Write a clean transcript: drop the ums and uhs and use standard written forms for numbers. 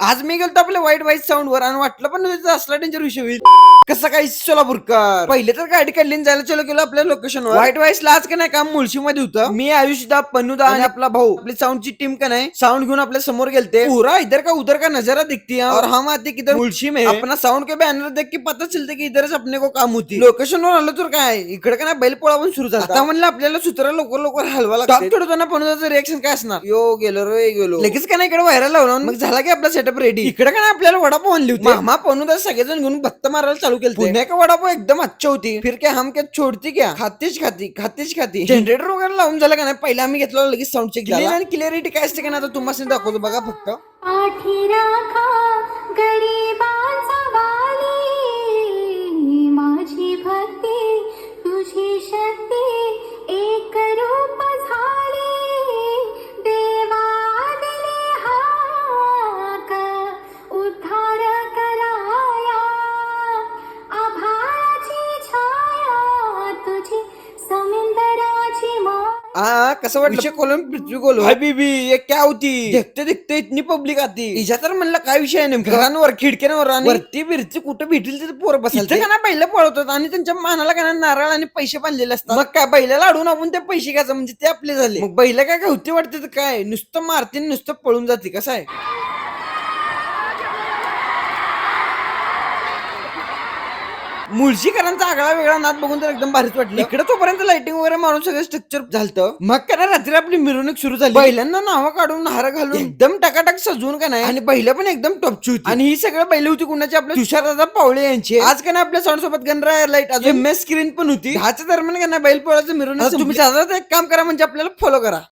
आज मी गेलो आपल्या व्हाईट व्हाईट साऊंड वर आणि वाटलं पण असला डेंजर विषय होईल. कसं काही सोलापूरकर पहिले तर गाडी काढली आणि जायला चलो गेलो आपल्या लोकेशनवर. व्हाईट व्हाईट आज का नाही काम मुळशी मध्ये होतं. मी आयुषदा पनुदा आणि आपला भाऊ आपली साऊंडची टीम का नाही साऊंड घेऊन आपल्या समोर गेलते. पूरा इधर का उधर का नजारा दिखती है और हम आते किधर मुळशी में. अपना साउंड के बैनर देख के पता चलते की इधरच अपने को काम होती. लोकेशन वर आलो तर काय इकडे का नाही बैलपोळा पण सुरू झाला. आता म्हणलं आपल्याला सुत्रा लवकर लवकर हलवा लागतो. थोडं पनुदाचं रिएक्शन काय असणार. यो गेलो रे गेलो लगेच का नाही इकडे व्हायरल लावून मग झाला की आपला सेटअप रेडी. इकडे का नाही आपल्याला वडापाव आणली होती. मामा पनुदा सगळेजण घेऊन भत्त मारायला चालू केलं. पुण्या का वडापाव एकदम अच्छी होती. फिर क्या हम क्या छोडती क्या खातीच खाती जनरेटर वगैरे लावून झालं का नाही पहिला आम्ही घेतलं लगेच साऊंड चेक झाला आणि क्लिअरिटी काय असते का नाही आता तुम्हाला दाखवतो बघा फक्त. पाठी राखा गरिबांचा वाली माझी भक्ती तुझी शक्ती एक रूप झाली देवा दिले हाक उद्धार कराया आभाळाची छाया तुझी समुद्राची कसं वाटलं कोलम पृथ्वी गोल बीबी ये क्या होती देखते देखते इतनी पब्लिक आती. हिच्या तर म्हणलं काय विषय आहे नेमका घरांवर खिडक्यांवर आणि वरती बिरची कुठं भेटेल तिथे पोरं बसायचं का ना बैल पळवतात आणि त्यांच्या मानाला का नारळ आणि पैसे बांधलेले असतात. मग काय बैलाला अडून आपण ते पैसे घ्यायचं म्हणजे ते आपले झाले. मग बैल काय होती वाटते तर काय नुसतं मारते नुसतं पळून जाते कसं आहे. मुळशीकरांचा आगळा वेगळा नाद बघून तर एकदम भारीच वाटलं. इकडे तोपर्यंत लाइटिंग वगैरे मारून सगळं स्ट्रक्चर झालं. मग काय रात्री आपली मिरवणूक सुरू झाली. बैलांना नावं काढून हार घालून एकदम टकाटक सजवून का नाही आणि बैल पण एकदम टॉपची होती. आणि ही सगळं बैल होती कुणाची आपल्या तुषारदादा पावळे यांची. आज का नाही आपल्या साऊंड सोबत गणराया लाईट अजून मेस स्क्रीन पण होती. ह्याच्या दरम्यान का नाही बैल पोळाचं मिरवणूक तुम्ही एक काम करा म्हणजे आपल्याला फॉलो करा.